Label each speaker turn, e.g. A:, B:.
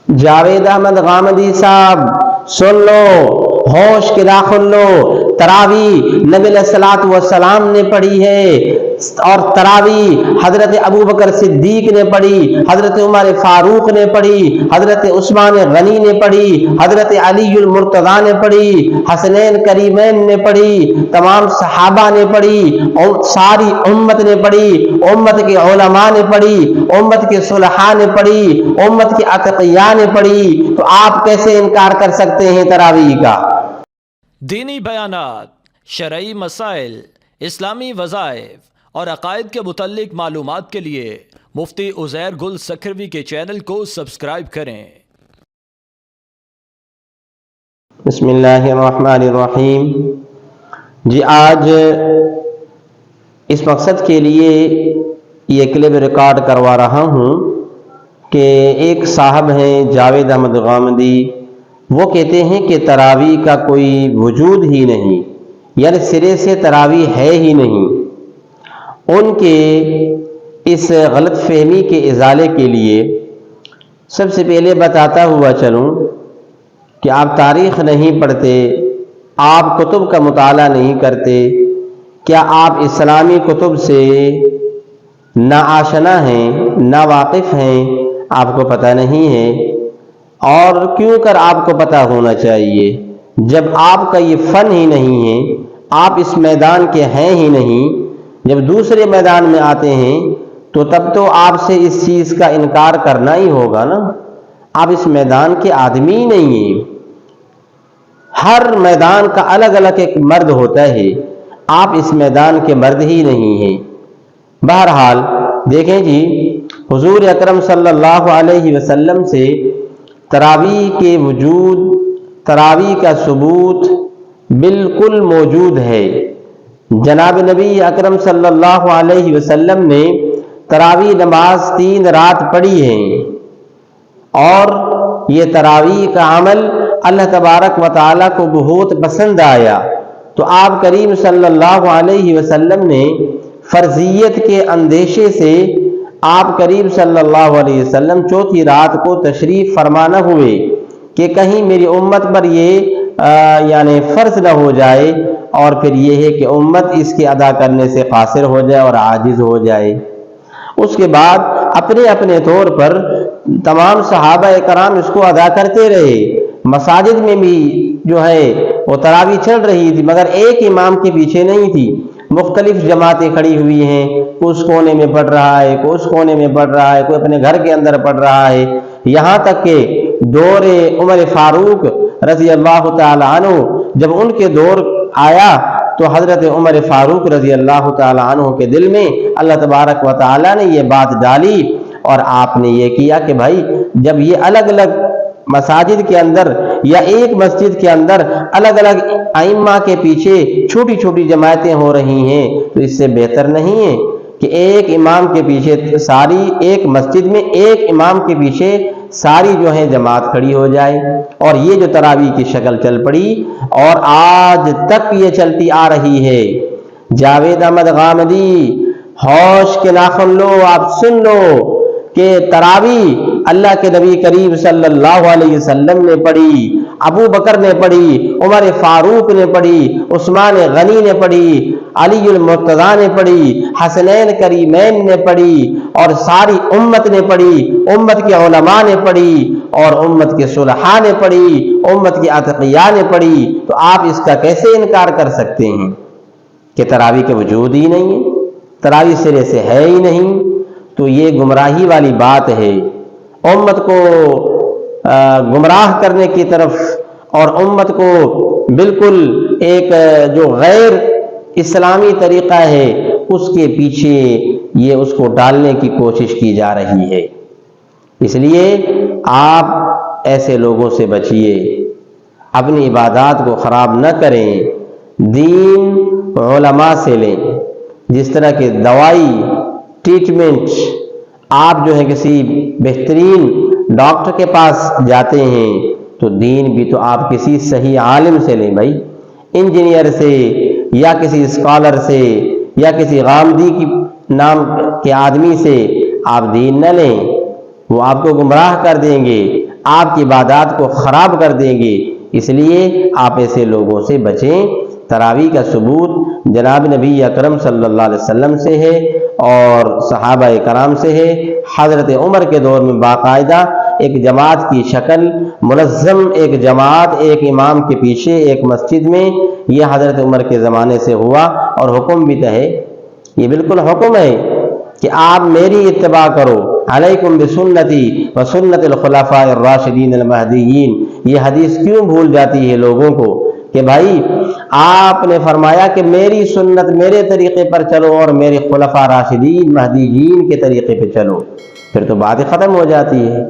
A: جاوید احمد غامدی صاحب سن لو، ہوش کے داخل لو، تراوی نبی علیہ الصلوۃ والسلام نے پڑھی ہے، اور تراوی حضرت ابو بکر صدیق نے پڑھی، حضرت عمر فاروق نے پڑھی، حضرت عثمان غنی نے پڑھی، حضرت علی المرتضیٰ نے پڑھی، حسنین کریمین نے پڑھی، تمام صحابہ نے پڑھی، اور ساری امت نے پڑھی، امت کے علماء نے پڑھی، امت کے صلحاء نے پڑھی، امت کے اتقیاء نے پڑھی، تو آپ کیسے انکار کر سکتے ہیں تراویح کا؟
B: دینی بیانات، شرعی مسائل، اسلامی وظائف اور عقائد کے متعلق معلومات کے لیے مفتی عزیر گل سکھروی کے چینل کو سبسکرائب کریں۔
A: بسم اللہ الرحمن الرحیم۔ جی آج اس مقصد کے لیے یہ کلپ ریکارڈ کروا رہا ہوں کہ ایک صاحب ہیں جاوید احمد غامدی، وہ کہتے ہیں کہ تراویح کا کوئی وجود ہی نہیں، یعنی سرے سے تراویح ہے ہی نہیں۔ ان کے اس غلط فہمی کے ازالے کے لیے سب سے پہلے بتاتا ہوا چلوں کہ آپ تاریخ نہیں پڑھتے، آپ کتب کا مطالعہ نہیں کرتے، کیا آپ اسلامی کتب سے نا آشنا ہیں، نا واقف ہیں، آپ کو پتہ نہیں ہے؟ اور کیوں کر آپ کو پتہ ہونا چاہیے جب آپ کا یہ فن ہی نہیں ہے، آپ اس میدان کے ہیں ہی نہیں، جب دوسرے میدان میں آتے ہیں تو تب تو آپ سے اس چیز کا انکار کرنا ہی ہوگا نا۔ آپ اس میدان کے آدمی ہی نہیں ہیں، ہر میدان کا الگ الگ ایک مرد ہوتا ہے، آپ اس میدان کے مرد ہی نہیں ہیں۔ بہرحال دیکھیں جی، حضور اکرم صلی اللہ علیہ وسلم سے تراویح کے وجود، تراویح کا ثبوت بالکل موجود ہے۔ جناب نبی اکرم صلی اللہ علیہ وسلم نے تراویح نماز 3 رات پڑھی ہے، اور یہ تراویح کا عمل اللہ تبارک و تعالیٰ کو بہت پسند آیا، تو آپ کریم صلی اللہ علیہ وسلم نے فرضیت کے اندیشے سے آپ کریم صلی اللہ علیہ وسلم 4تھی رات کو تشریف فرما نہ ہوئے کہ کہیں میری امت پر یہ یعنی فرض نہ ہو جائے، اور پھر یہ ہے کہ امت اس کے ادا کرنے سے قاصر ہو جائے اور عاجز ہو جائے۔ اس کے بعد اپنے اپنے طور پر تمام صحابہ کرام اس کو ادا کرتے رہے، مساجد میں بھی جو ہے وہ تراویح چل رہی تھی، مگر ایک امام کے پیچھے نہیں تھی، مختلف جماعتیں کھڑی ہوئی ہیں، کوئی اس کونے میں پڑھ رہا ہے، کوئی اس کونے میں پڑھ رہا ہے، کوئی اپنے گھر کے اندر پڑھ رہا ہے، یہاں تک کہ دور عمر فاروق رضی اللہ تعالی عنہ جب ان کے دور آیا تو حضرت عمر فاروق رضی اللہ تعالی عنہ کے دل میں اللہ تبارک و تعالی نے یہ بات ڈالی، اور آپ نے یہ کیا کہ بھائی جب یہ الگ الگ مساجد کے اندر یا ایک مسجد کے اندر الگ الگ ائمہ کے پیچھے چھوٹی چھوٹی جماعتیں ہو رہی ہیں، تو اس سے بہتر نہیں ہے کہ ایک امام کے پیچھے ساری، ایک مسجد میں ایک امام کے پیچھے ساری جو ہے جماعت کھڑی ہو جائے؟ اور یہ جو تراویح کی شکل چل پڑی اور آج تک یہ چلتی آ رہی ہے۔ جاوید احمد غامدی، ہوش کے ناخن لو، آپ سن لو کہ تراویح اللہ کے نبی کریم صلی اللہ علیہ وسلم نے پڑھی، ابو بکر نے پڑھی، عمر فاروق نے پڑھی، عثمان غنی نے پڑھی، علی المرتضیٰ نے پڑھی، حسنین کریمین نے پڑھی، اور ساری امت نے پڑھی، امت کے علماء نے پڑھی، اور امت کے صلحاء نے پڑھی، امت کے اتقیاء نے پڑھی، تو آپ اس کا کیسے انکار کر سکتے ہیں کہ تراویح کے وجود ہی نہیں ہے، تراویح سرے سے ہے ہی نہیں؟ تو یہ گمراہی والی بات ہے، امت کو گمراہ کرنے کی طرف اور امت کو بالکل ایک جو غیر اسلامی طریقہ ہے اس کے پیچھے یہ اس کو ڈالنے کی کوشش کی جا رہی ہے۔ اس لیے آپ ایسے لوگوں سے بچیے، اپنی عبادات کو خراب نہ کریں، دین علماء سے لیں۔ جس طرح کہ دوائی ٹریٹمنٹ آپ جو ہے کسی بہترین ڈاکٹر کے پاس جاتے ہیں، تو دین بھی تو آپ کسی صحیح عالم سے لیں بھائی، انجینئر سے یا کسی اسکالر سے یا کسی غامدی کی نام کے آدمی سے آپ دین نہ لیں، وہ آپ کو گمراہ کر دیں گے، آپ کی عبادات کو خراب کر دیں گے، اس لیے آپ ایسے لوگوں سے بچیں۔ تراویح کا ثبوت جناب نبی اکرم صلی اللہ علیہ وسلم سے ہے اور صحابہ کرام سے ہے۔ حضرت عمر کے دور میں باقاعدہ ایک جماعت کی شکل، منظم ایک جماعت ایک امام کے پیچھے ایک مسجد میں، یہ حضرت عمر کے زمانے سے ہوا اور حکم بھی ہے، یہ بالکل حکم ہے کہ آپ میری اتباع کرو، علیکم بسنتی وسنت الخلفاء الراشدین المہدیین۔ یہ حدیث کیوں بھول جاتی ہے لوگوں کو کہ بھائی آپ نے فرمایا کہ میری سنت، میرے طریقے پر چلو اور میرے خلفاء راشدین مہدیین کے طریقے پہ چلو، پھر تو بات ختم ہو جاتی ہے۔